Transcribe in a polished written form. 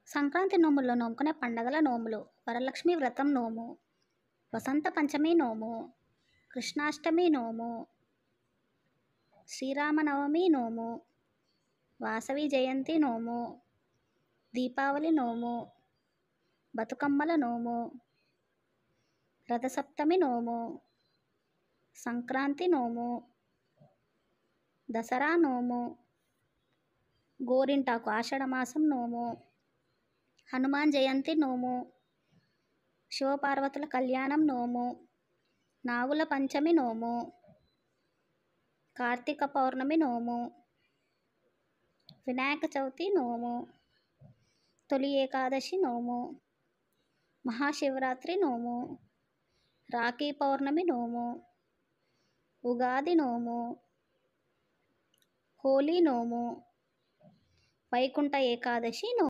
సంక్రాంతి నోముల్లో నోముకునే పండగల నోములు: వరలక్ష్మి వ్రతం నోము, వసంత పంచమి నోము, కృష్ణాష్టమి నోము, శ్రీరామనవమి నోము, వాసవి జయంతి నోము, దీపావళి నోము, బతుకమ్మల నోము, రథసప్తమి నోము, సంక్రాంతి నోము, దసరా నోము, గోరింటాకు ఆషాఢమాసం నోము, హనుమాన్ జయంతి నోము, శివపార్వతుల కళ్యాణం నోము, నాగుల పంచమి నోము, కార్తీక పౌర్ణమి నోము, వినాయక చవితి నోము, తొలి ఏకాదశి నోము, మహాశివరాత్రి నోము, రాఖీ పౌర్ణమి నోము, ఉగాది నోము, హోలీ నోము, వైకుంఠ ఏకాదశి నోము.